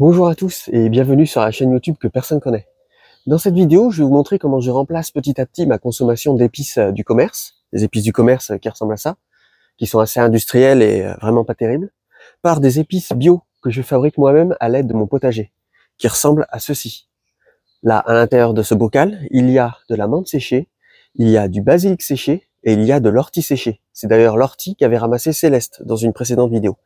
Bonjour à tous et bienvenue sur la chaîne YouTube que personne connaît. Dans cette vidéo, je vais vous montrer comment je remplace petit à petit ma consommation d'épices du commerce, des épices du commerce qui ressemblent à ça, qui sont assez industrielles et vraiment pas terribles, par des épices bio que je fabrique moi-même à l'aide de mon potager, qui ressemblent à ceci. Là, à l'intérieur de ce bocal, il y a de la menthe séchée, il y a du basilic séché et il y a de l'ortie séchée. C'est d'ailleurs l'ortie qu'avait ramassé Céleste dans une précédente vidéo.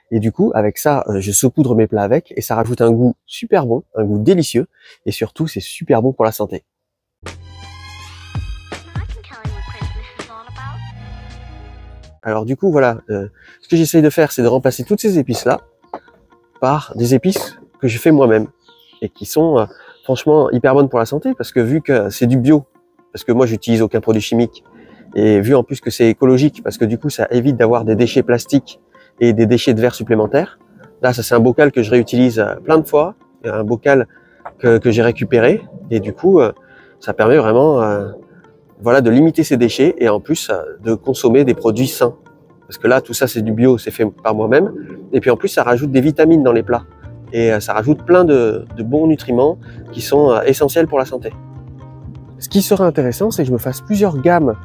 Et du coup, avec ça, je saupoudre mes plats avec et ça rajoute un goût super bon, un goût délicieux et surtout, c'est super bon pour la santé. Alors du coup, voilà, ce que j'essaye de faire, c'est de remplacer toutes ces épices-là par des épices que je fais moi-même et qui sont franchement hyper bonnes pour la santé parce que vu que c'est du bio, parce que moi j'utilise aucun produit chimique et vu en plus que c'est écologique parce que du coup ça évite d'avoir des déchets plastiques et des déchets de verre supplémentaires. Là, ça c'est un bocal que je réutilise plein de fois, un bocal que j'ai récupéré et du coup, ça permet vraiment voilà, de limiter ces déchets et en plus de consommer des produits sains. Parce que là, tout ça c'est du bio, c'est fait par moi-même. Et puis en plus, ça rajoute des vitamines dans les plats et ça rajoute plein de bons nutriments qui sont essentiels pour la santé. Ce qui serait intéressant, c'est que je me fasse plusieurs gammes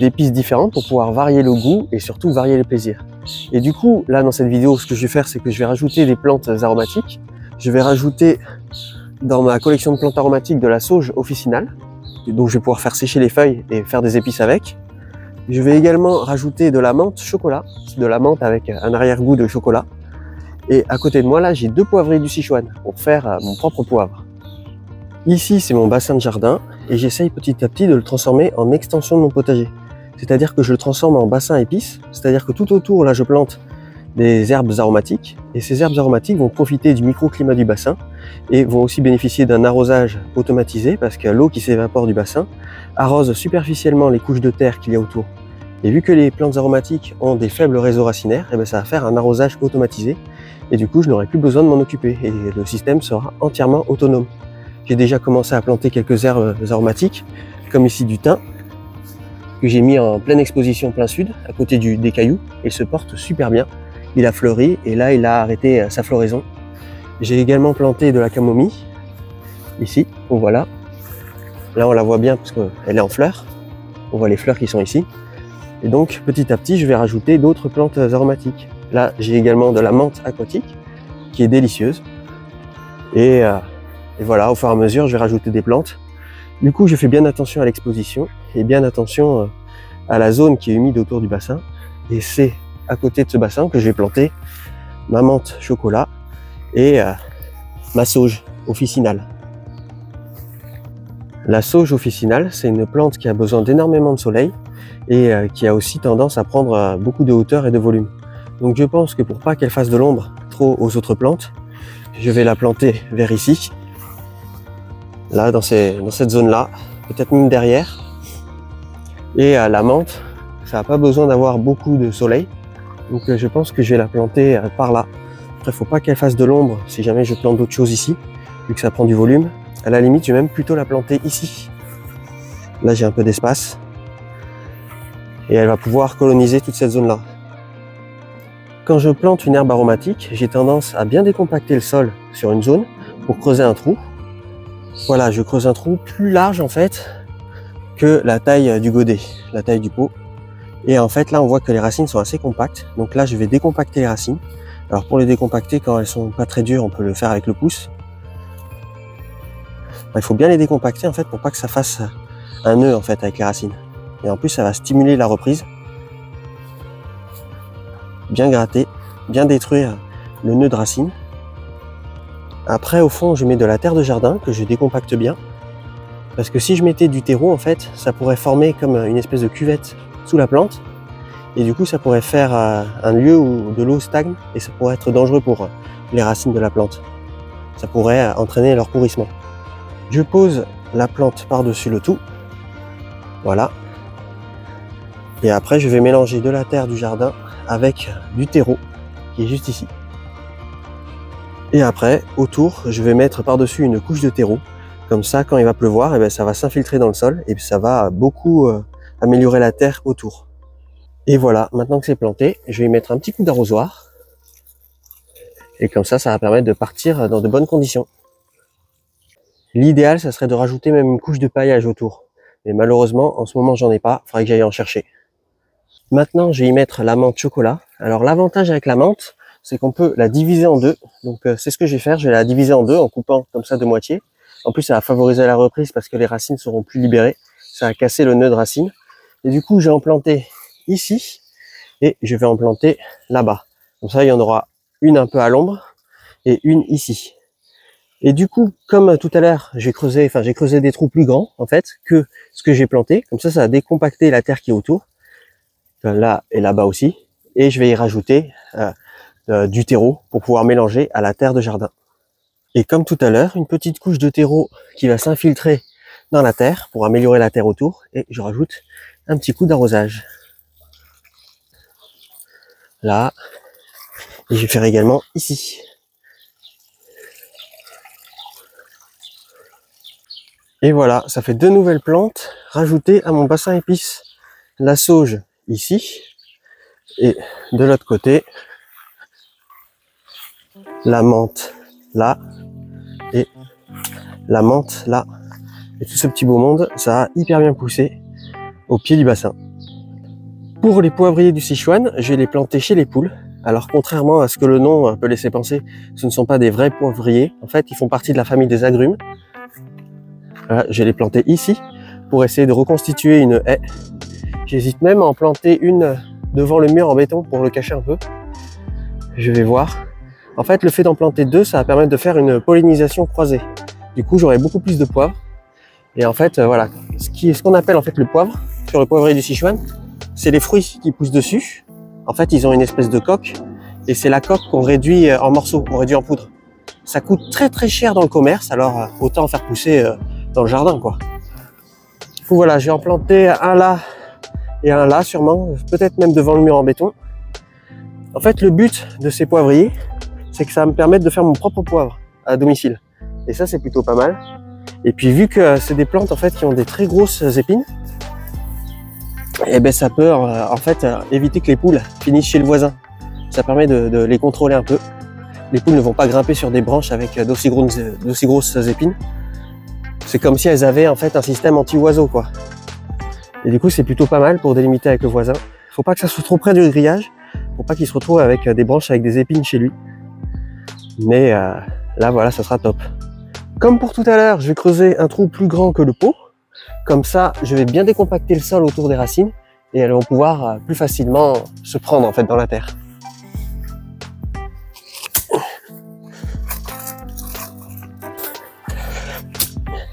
d'épices différentes pour pouvoir varier le goût et surtout varier les plaisirs. Et du coup, là dans cette vidéo, ce que je vais faire, c'est que je vais rajouter des plantes aromatiques. Je vais rajouter dans ma collection de plantes aromatiques de la sauge officinale, donc je vais pouvoir faire sécher les feuilles et faire des épices avec. Je vais également rajouter de la menthe chocolat, de la menthe avec un arrière-goût de chocolat. Et à côté de moi, là, j'ai 2 poivrées du Sichuan pour faire mon propre poivre. Ici, c'est mon bassin de jardin et j'essaye petit à petit de le transformer en extension de mon potager. C'est-à-dire que je le transforme en bassin à épices, c'est-à-dire que tout autour, là, je plante des herbes aromatiques et ces herbes aromatiques vont profiter du microclimat du bassin et vont aussi bénéficier d'un arrosage automatisé parce que l'eau qui s'évapore du bassin arrose superficiellement les couches de terre qu'il y a autour. Et vu que les plantes aromatiques ont des faibles réseaux racinaires, et bien ça va faire un arrosage automatisé et du coup, je n'aurai plus besoin de m'en occuper et le système sera entièrement autonome. J'ai déjà commencé à planter quelques herbes aromatiques, comme ici du thym, que j'ai mis en pleine exposition plein sud, à côté des cailloux, et il se porte super bien. Il a fleuri, et là il a arrêté sa floraison. J'ai également planté de la camomille, ici, on voit là. Là on la voit bien parce qu'elle est en fleurs, on voit les fleurs qui sont ici. Et donc petit à petit je vais rajouter d'autres plantes aromatiques. Là j'ai également de la menthe aquatique, qui est délicieuse. Et voilà, au fur et à mesure, je vais rajouter des plantes. Du coup, je fais bien attention à l'exposition et bien attention à la zone qui est humide autour du bassin. Et c'est à côté de ce bassin que je vais planter ma menthe chocolat et ma sauge officinale. La sauge officinale, c'est une plante qui a besoin d'énormément de soleil et qui a aussi tendance à prendre beaucoup de hauteur et de volume. Donc je pense que pour pas qu'elle fasse de l'ombre trop aux autres plantes, je vais la planter vers ici. Là, dans cette zone-là, peut-être même derrière. Et la menthe, ça n'a pas besoin d'avoir beaucoup de soleil. Donc je pense que je vais la planter par là. Après, il ne faut pas qu'elle fasse de l'ombre si jamais je plante d'autres choses ici, vu que ça prend du volume. À la limite, je vais même plutôt la planter ici. Là, j'ai un peu d'espace. Et elle va pouvoir coloniser toute cette zone-là. Quand je plante une herbe aromatique, j'ai tendance à bien décompacter le sol sur une zone pour creuser un trou. Voilà, je creuse un trou plus large en fait que la taille du godet, la taille du pot. Et en fait là on voit que les racines sont assez compactes. Donc là je vais décompacter les racines. Alors pour les décompacter, quand elles sont pas très dures, on peut le faire avec le pouce. Il faut bien les décompacter en fait pour pas que ça fasse un nœud en fait avec les racines. Et en plus ça va stimuler la reprise. Bien gratter, bien détruire le nœud de racine. Après, au fond, je mets de la terre de jardin que je décompacte bien. Parce que si je mettais du terreau, en fait, ça pourrait former comme une espèce de cuvette sous la plante. Et du coup, ça pourrait faire un lieu où de l'eau stagne et ça pourrait être dangereux pour les racines de la plante. Ça pourrait entraîner leur pourrissement. Je pose la plante par-dessus le tout. Voilà. Et après, je vais mélanger de la terre du jardin avec du terreau qui est juste ici. Et après, autour, je vais mettre par-dessus une couche de terreau. Comme ça, quand il va pleuvoir, eh bien, ça va s'infiltrer dans le sol et ça va beaucoup améliorer la terre autour. Et voilà, maintenant que c'est planté, je vais y mettre un petit coup d'arrosoir. Et comme ça va permettre de partir dans de bonnes conditions. L'idéal, ça serait de rajouter même une couche de paillage autour. Mais malheureusement, en ce moment, j'en ai pas. Il faudrait que j'aille en chercher. Maintenant, je vais y mettre la menthe chocolat. Alors, l'avantage avec la menthe, c'est qu'on peut la diviser en deux. Donc, c'est ce que je vais faire. Je vais la diviser en deux en coupant comme ça de moitié. En plus, ça va favoriser la reprise parce que les racines seront plus libérées. Ça va casser le nœud de racine. Et du coup, je vais en planter ici et je vais en planter là-bas. Comme ça, il y en aura une un peu à l'ombre et une ici. Et du coup, comme tout à l'heure, j'ai creusé des trous plus grands, en fait, que ce que j'ai planté. Comme ça va décompacter la terre qui est autour. Là et là-bas aussi. Et je vais y rajouter du terreau pour pouvoir mélanger à la terre de jardin. Et comme tout à l'heure, une petite couche de terreau qui va s'infiltrer dans la terre pour améliorer la terre autour. Et je rajoute un petit coup d'arrosage. Là. Et je vais faire également ici. Et voilà, ça fait deux nouvelles plantes rajoutées à mon bassin épice. La sauge ici. Et de l'autre côté, la menthe là. Et la menthe là. Et tout ce petit beau monde, ça a hyper bien poussé au pied du bassin. Pour les poivriers du Sichuan, je vais les planter chez les poules. Alors contrairement à ce que le nom peut laisser penser, ce ne sont pas des vrais poivriers. En fait, ils font partie de la famille des agrumes. Voilà, je vais les planter ici pour essayer de reconstituer une haie. J'hésite même à en planter une devant le mur en béton pour le cacher un peu. Je vais voir. En fait, le fait d'en planter deux, ça va permettre de faire une pollinisation croisée. Du coup, j'aurai beaucoup plus de poivre. Et en fait, voilà, ce qu'on appelle en fait le poivre, sur le poivrier du Sichuan, c'est les fruits qui poussent dessus. En fait, ils ont une espèce de coque, et c'est la coque qu'on réduit en morceaux, qu'on réduit en poudre. Ça coûte très très cher dans le commerce, alors autant en faire pousser dans le jardin, quoi. Du coup, voilà, je vais en planter un là et un là, sûrement, peut-être même devant le mur en béton. En fait, le but de ces poivriers, c'est que ça va me permettre de faire mon propre poivre à domicile. Et ça, c'est plutôt pas mal. Et puis, vu que c'est des plantes en fait qui ont des très grosses épines, et ben ça peut en fait éviter que les poules finissent chez le voisin. Ça permet de les contrôler un peu. Les poules ne vont pas grimper sur des branches avec d'aussi grosses épines. C'est comme si elles avaient en fait un système anti-oiseau, quoi. Et du coup, c'est plutôt pas mal pour délimiter avec le voisin. Faut pas que ça soit trop près du grillage, pour pas qu'il se retrouve avec des branches avec des épines chez lui. Mais là, voilà, ça sera top. Comme pour tout à l'heure, je vais creuser un trou plus grand que le pot. Comme ça, je vais bien décompacter le sol autour des racines et elles vont pouvoir plus facilement se prendre en fait dans la terre.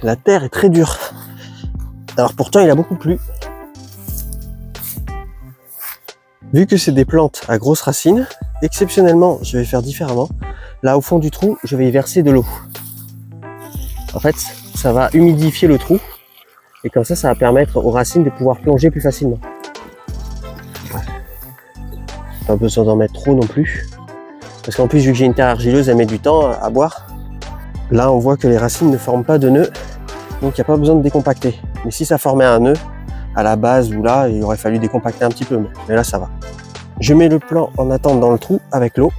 La terre est très dure. Alors pourtant, il a beaucoup plu. Vu que c'est des plantes à grosses racines, exceptionnellement, je vais faire différemment. Là, au fond du trou, je vais y verser de l'eau. En fait, ça va humidifier le trou. Et comme ça va permettre aux racines de pouvoir plonger plus facilement. Pas besoin d'en mettre trop non plus. Parce qu'en plus, vu que j'ai une terre argileuse, elle met du temps à boire. Là, on voit que les racines ne forment pas de nœud. Donc, il n'y a pas besoin de décompacter. Mais si ça formait un nœud, à la base ou là, il aurait fallu décompacter un petit peu. Mais là, ça va. Je mets le plant en attente dans le trou avec l'eau.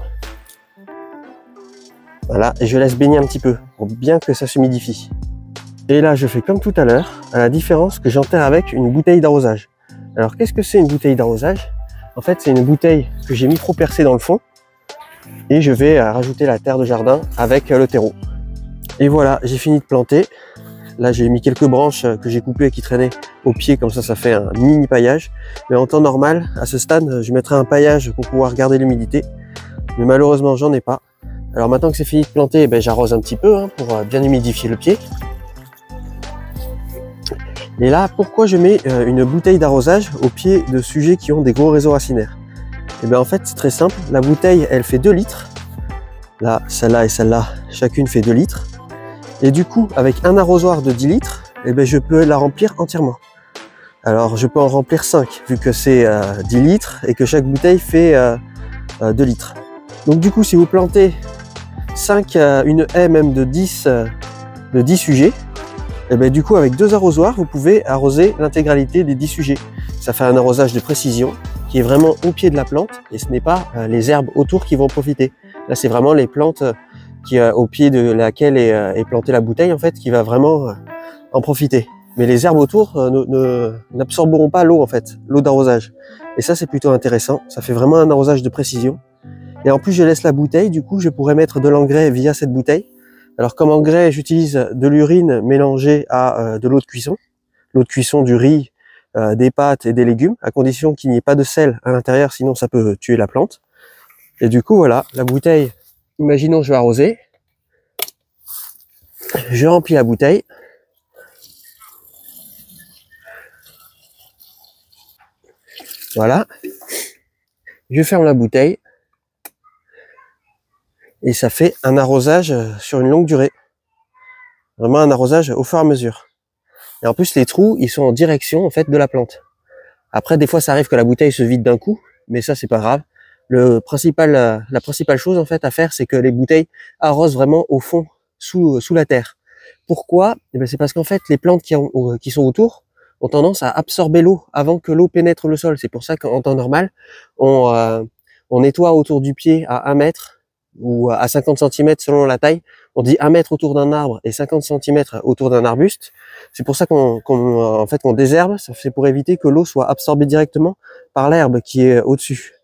Voilà, et je laisse baigner un petit peu pour bien que ça s'humidifie. Et là, je fais comme tout à l'heure, à la différence que j'enterre avec une bouteille d'arrosage. Alors, qu'est-ce que c'est une bouteille d'arrosage? En fait, c'est une bouteille que j'ai micro-percée dans le fond. Et je vais rajouter la terre de jardin avec le terreau. Et voilà, j'ai fini de planter. Là, j'ai mis quelques branches que j'ai coupées et qui traînaient au pied. Comme ça fait un mini paillage. Mais en temps normal, à ce stade, je mettrai un paillage pour pouvoir garder l'humidité. Mais malheureusement, j'en ai pas. Alors maintenant que c'est fini de planter, ben, j'arrose un petit peu pour bien humidifier le pied. Et là, pourquoi je mets une bouteille d'arrosage au pied de sujets qui ont des gros réseaux racinaires? Et bien en fait, c'est très simple. La bouteille, elle fait 2 litres. Là, celle-là et celle-là, chacune fait 2 litres. Et du coup, avec un arrosoir de 10 litres, et ben, je peux la remplir entièrement. Alors, je peux en remplir 5, vu que c'est 10 litres et que chaque bouteille fait 2 litres. Donc du coup, si vous plantez 5, une haie même de 10 sujets, et ben, du coup, avec 2 arrosoirs, vous pouvez arroser l'intégralité des 10 sujets. Ça fait un arrosage de précision qui est vraiment au pied de la plante et ce n'est pas les herbes autour qui vont profiter. Là, c'est vraiment les plantes qui, au pied de laquelle est plantée la bouteille, en fait, qui va vraiment en profiter. Mais les herbes autour n'absorberont pas l'eau, en fait, l'eau d'arrosage. Et ça, c'est plutôt intéressant. Ça fait vraiment un arrosage de précision. Et en plus, je laisse la bouteille. Du coup, je pourrais mettre de l'engrais via cette bouteille. Alors, comme engrais, j'utilise de l'urine mélangée à de l'eau de cuisson. L'eau de cuisson du riz, des pâtes et des légumes, à condition qu'il n'y ait pas de sel à l'intérieur, sinon ça peut tuer la plante. Et du coup, voilà, la bouteille, imaginons je vais arroser. Je remplis la bouteille. Voilà. Je ferme la bouteille. Et ça fait un arrosage sur une longue durée. Vraiment un arrosage au fur et à mesure. Et en plus, les trous, ils sont en direction, en fait, de la plante. Après, des fois, ça arrive que la bouteille se vide d'un coup, mais ça, c'est pas grave. La principale chose, en fait, à faire, c'est que les bouteilles arrosent vraiment au fond, sous la terre. Pourquoi? Eh ben, c'est parce qu'en fait, les plantes qui sont autour ont tendance à absorber l'eau avant que l'eau pénètre le sol. C'est pour ça qu'en temps normal, on nettoie autour du pied à 1 mètre ou à 50 cm selon la taille. On dit 1 mètre autour d'un arbre et 50 cm autour d'un arbuste. C'est pour ça qu'on désherbe. C'est pour éviter que l'eau soit absorbée directement par l'herbe qui est au-dessus.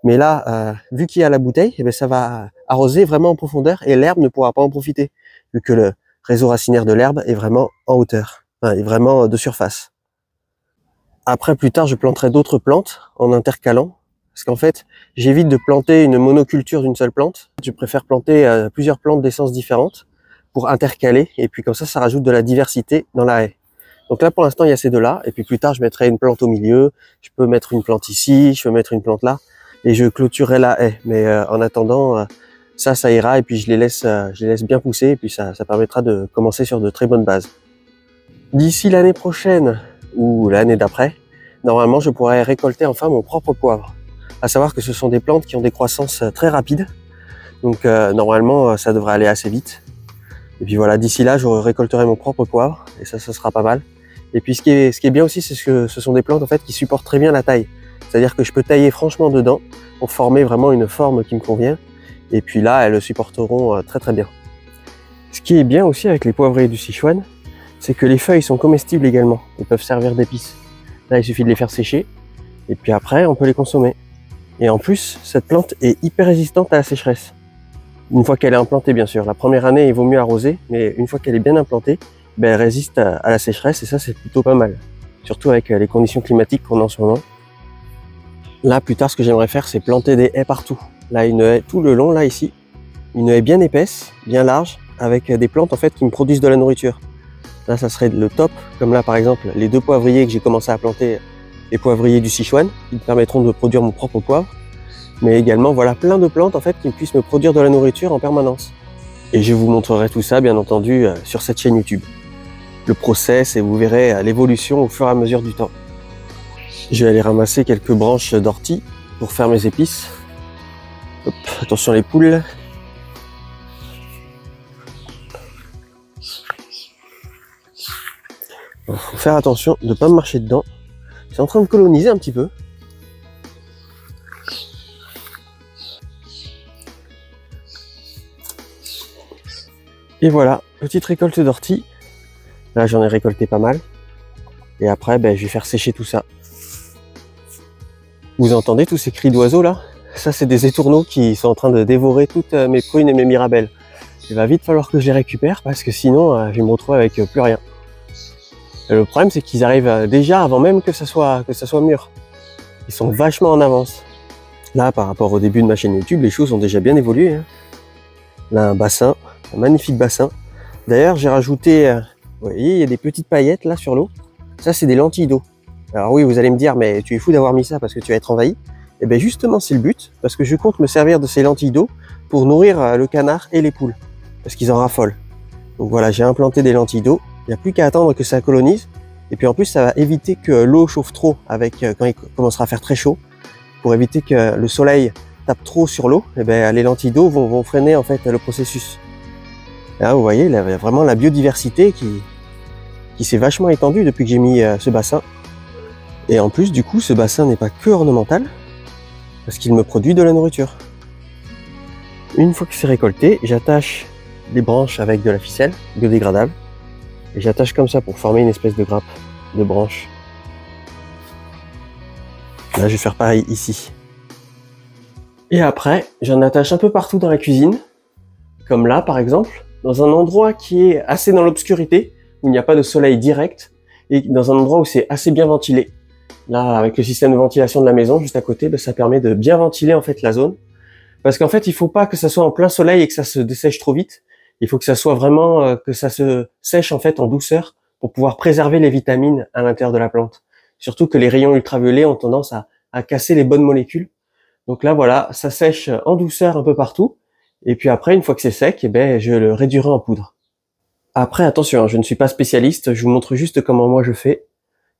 Mais là, vu qu'il y a la bouteille, eh bien, ça va arroser vraiment en profondeur et l'herbe ne pourra pas en profiter, vu que le réseau racinaire de l'herbe est vraiment en hauteur, enfin, est vraiment de surface. Après, plus tard, je planterai d'autres plantes en intercalant, parce qu'en fait, j'évite de planter une monoculture d'une seule plante. Je préfère planter plusieurs plantes d'essences différentes pour intercaler, et puis comme ça rajoute de la diversité dans la haie. Donc là, pour l'instant, il y a ces deux-là, et puis plus tard, je mettrai une plante au milieu, je peux mettre une plante ici, je peux mettre une plante là, et je clôturerai la haie. Mais en attendant, ça ira, et puis je les laisse bien pousser, et puis ça permettra de commencer sur de très bonnes bases. D'ici l'année prochaine, ou l'année d'après, normalement, je pourrai récolter enfin mon propre poivre. À savoir que ce sont des plantes qui ont des croissances très rapides, donc normalement, ça devrait aller assez vite. Et puis voilà, d'ici là, je récolterai mon propre poivre, et ça sera pas mal. Et puis ce qui est bien aussi, c'est que ce sont des plantes en fait qui supportent très bien la taille. C'est-à-dire que je peux tailler franchement dedans pour former vraiment une forme qui me convient. Et puis là, elles le supporteront très très bien. Ce qui est bien aussi avec les poivriers du Sichuan, c'est que les feuilles sont comestibles également. Ils peuvent servir d'épices. Là, il suffit de les faire sécher. Et puis après, on peut les consommer. Et en plus, cette plante est hyper résistante à la sécheresse. Une fois qu'elle est implantée, bien sûr. La première année, il vaut mieux arroser. Mais une fois qu'elle est bien implantée, ben, elle résiste à la sécheresse. Et ça, c'est plutôt pas mal. Surtout avec les conditions climatiques qu'on a en ce moment. Là, plus tard, ce que j'aimerais faire, c'est planter des haies partout. Là, une haie tout le long, là, ici. Une haie bien épaisse, bien large, avec des plantes, en fait, qui me produisent de la nourriture. Là, ça serait le top. Comme là, par exemple, les 2 poivriers que j'ai commencé à planter, les poivriers du Sichuan, qui me permettront de produire mon propre poivre. Mais également, voilà, plein de plantes, en fait, qui puissent me produire de la nourriture en permanence. Et je vous montrerai tout ça, bien entendu, sur cette chaîne YouTube. Le process, et vous verrez l'évolution au fur et à mesure du temps. Je vais aller ramasser quelques branches d'ortie pour faire mes épices. Hop, attention les poules. Il faut faire attention de ne pas me marcher dedans. C'est en train de coloniser un petit peu. Et voilà, petite récolte d'ortie. Là, j'en ai récolté pas mal. Et après, ben, je vais faire sécher tout ça. Vous entendez tous ces cris d'oiseaux là? Ça, c'est des étourneaux qui sont en train de dévorer toutes mes prunes et mes mirabelles. Il va vite falloir que je les récupère parce que sinon, je vais me retrouver avec plus rien. Et le problème, c'est qu'ils arrivent déjà avant même que ça soit mûr. Ils sont vachement en avance. Là, par rapport au début de ma chaîne YouTube, les choses ont déjà bien évolué. Hein. Là, un bassin, un magnifique bassin. D'ailleurs, j'ai rajouté, vous voyez, il y a des petites paillettes là sur l'eau. Ça, c'est des lentilles d'eau. Alors oui, vous allez me dire, mais tu es fou d'avoir mis ça parce que tu vas être envahi. Et bien justement, c'est le but, parce que je compte me servir de ces lentilles d'eau pour nourrir le canard et les poules, parce qu'ils en raffolent. Donc voilà, j'ai implanté des lentilles d'eau. Il n'y a plus qu'à attendre que ça colonise. Et puis en plus, ça va éviter que l'eau chauffe trop avec quand il commencera à faire très chaud. Pour éviter que le soleil tape trop sur l'eau, et bien les lentilles d'eau vont freiner en fait le processus. Et là, vous voyez, il y a vraiment la biodiversité qui s'est vachement étendue depuis que j'ai mis ce bassin. Et en plus, du coup, ce bassin n'est pas que ornemental, parce qu'il me produit de la nourriture. Une fois que c'est récolté, j'attache les branches avec de la ficelle biodégradable. Et j'attache comme ça pour former une espèce de grappe de branches. Là, je vais faire pareil ici. Et après, j'en attache un peu partout dans la cuisine, comme là par exemple, dans un endroit qui est assez dans l'obscurité, où il n'y a pas de soleil direct, et dans un endroit où c'est assez bien ventilé. Là, avec le système de ventilation de la maison, juste à côté, ben, ça permet de bien ventiler en fait la zone. Parce qu'en fait, il faut pas que ça soit en plein soleil et que ça se dessèche trop vite. Il faut que ça soit vraiment, que ça se sèche en fait en douceur pour pouvoir préserver les vitamines à l'intérieur de la plante. Surtout que les rayons ultraviolets ont tendance à casser les bonnes molécules. Donc là, voilà, ça sèche en douceur un peu partout. Et puis après, une fois que c'est sec, eh ben, je le réduirai en poudre. Après, attention, je ne suis pas spécialiste, je vous montre juste comment moi je fais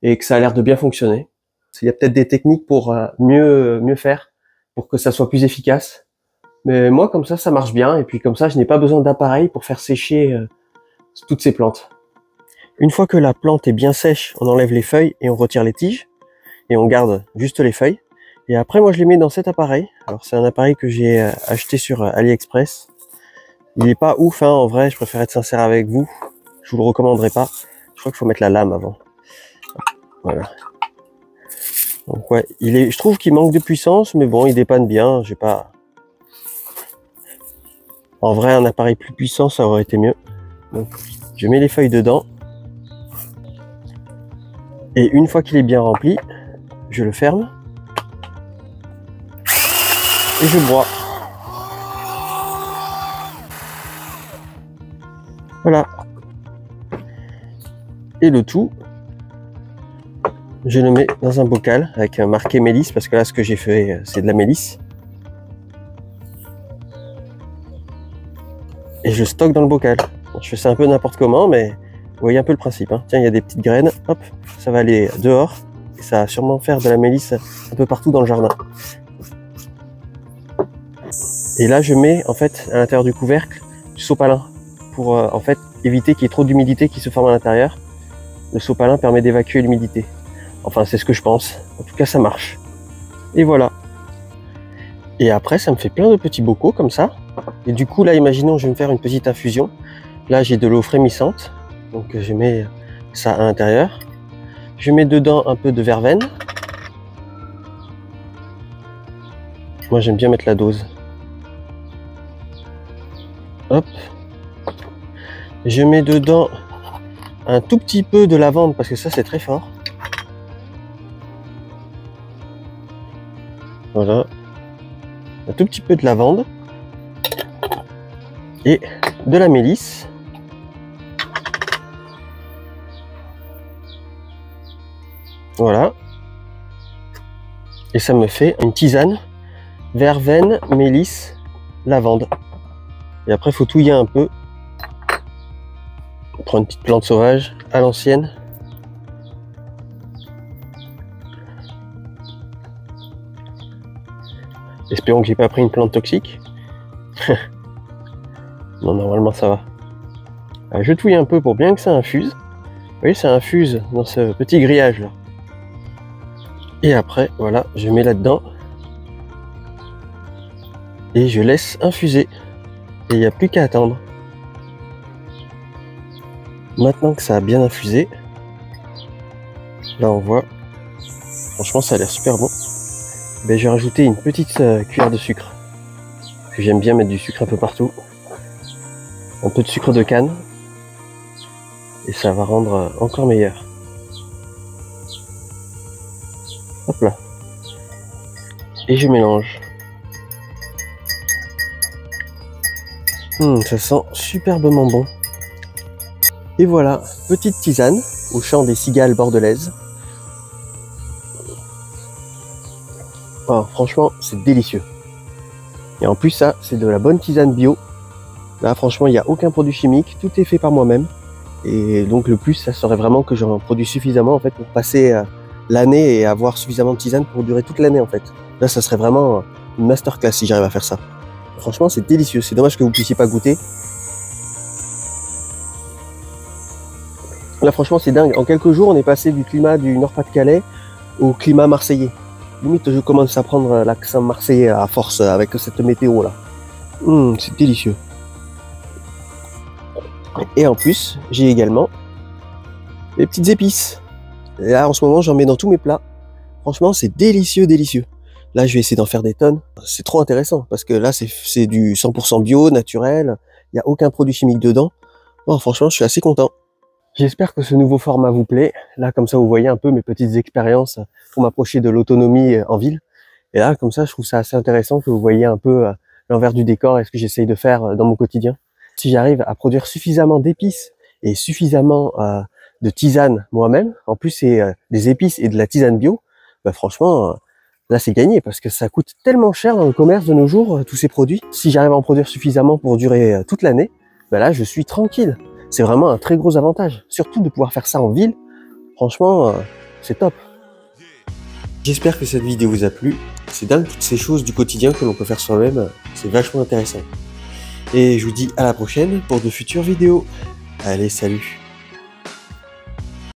et que ça a l'air de bien fonctionner. Il y a peut-être des techniques pour mieux faire, pour que ça soit plus efficace. Mais moi, comme ça marche bien. Et puis comme ça, je n'ai pas besoin d'appareil pour faire sécher toutes ces plantes. Une fois que la plante est bien sèche, on enlève les feuilles et on retire les tiges. Et on garde juste les feuilles. Et après, moi, je les mets dans cet appareil. Alors, c'est un appareil que j'ai acheté sur AliExpress. Il est pas ouf, hein, en vrai. Je préfère être sincère avec vous. Je vous le recommanderais pas. Je crois qu'il faut mettre la lame avant. Voilà. Donc ouais, je trouve qu'il manque de puissance, mais bon, il dépanne bien. J'ai pas. En vrai, un appareil plus puissant, ça aurait été mieux. Donc, je mets les feuilles dedans. Et une fois qu'il est bien rempli, je le ferme. Et je broie. Voilà. Et le tout, je le mets dans un bocal avec un marqué mélisse, parce que là, ce que j'ai fait, c'est de la mélisse. Et je stocke dans le bocal. Bon, je fais ça un peu n'importe comment, mais vous voyez un peu le principe. Hein. Tiens, il y a des petites graines, hop, ça va aller dehors. Et ça va sûrement faire de la mélisse un peu partout dans le jardin. Et là, je mets en fait à l'intérieur du couvercle du sopalin pour en fait éviter qu'il y ait trop d'humidité qui se forme à l'intérieur. Le sopalin permet d'évacuer l'humidité. Enfin, c'est ce que je pense. En tout cas, ça marche. Et voilà. Et après, ça me fait plein de petits bocaux comme ça. Et du coup, là, imaginons, je vais me faire une petite infusion. Là, j'ai de l'eau frémissante. Donc, je mets ça à l'intérieur. Je mets dedans un peu de verveine. Moi, j'aime bien mettre la dose. Hop. Je mets dedans un tout petit peu de lavande parce que ça, c'est très fort. Voilà. Un tout petit peu de lavande. Et de la mélisse. Voilà. Et ça me fait une tisane. Verveine, mélisse, lavande. Et après, il faut touiller un peu. On prend une petite plante sauvage à l'ancienne. Espérons que j'ai pas pris une plante toxique. Non, normalement ça va. Alors, je touille un peu pour bien que ça infuse. Vous voyez, ça infuse dans ce petit grillage là. Et après, voilà, je mets là-dedans. Et je laisse infuser. Et il n'y a plus qu'à attendre. Maintenant que ça a bien infusé, là on voit, franchement ça a l'air super bon. Ben, je vais rajouter une petite cuillère de sucre. Parce que j'aime bien mettre du sucre un peu partout. Un peu de sucre de canne. Et ça va rendre encore meilleur. Hop là. Et je mélange. Ça sent superbement bon. Et voilà, petite tisane au chant des cigales bordelaises. Oh, franchement, c'est délicieux. Et en plus, ça, c'est de la bonne tisane bio. Là, franchement, il n'y a aucun produit chimique. Tout est fait par moi-même. Et donc, le plus, ça serait vraiment que j'en produis suffisamment en fait pour passer l'année et avoir suffisamment de tisane pour durer toute l'année en fait. Là, ça serait vraiment une masterclass si j'arrive à faire ça. Franchement, c'est délicieux. C'est dommage que vous puissiez pas goûter. Là, franchement, c'est dingue. En quelques jours, on est passé du climat du Nord-Pas-de-Calais au climat marseillais. Limite, je commence à prendre l'accent marseillais à force avec cette météo là. C'est délicieux. Et en plus, j'ai également les petites épices. Et là, en ce moment, j'en mets dans tous mes plats. Franchement, c'est délicieux, délicieux. Là, je vais essayer d'en faire des tonnes. C'est trop intéressant parce que là, c'est du 100% bio, naturel. Il n'y a aucun produit chimique dedans. Oh, franchement, je suis assez content. J'espère que ce nouveau format vous plaît. Là, comme ça, vous voyez un peu mes petites expériences pour m'approcher de l'autonomie en ville. Et là, comme ça, je trouve ça assez intéressant que vous voyez un peu l'envers du décor et ce que j'essaye de faire dans mon quotidien. Si j'arrive à produire suffisamment d'épices et suffisamment de tisane moi-même, en plus c'est des épices et de la tisane bio, bah franchement, là c'est gagné parce que ça coûte tellement cher dans le commerce de nos jours, tous ces produits. Si j'arrive à en produire suffisamment pour durer toute l'année, bah là je suis tranquille. C'est vraiment un très gros avantage, surtout de pouvoir faire ça en ville. Franchement, c'est top. J'espère que cette vidéo vous a plu. C'est dingue toutes ces choses du quotidien que l'on peut faire soi-même, c'est vachement intéressant. Et je vous dis à la prochaine pour de futures vidéos. Allez, salut!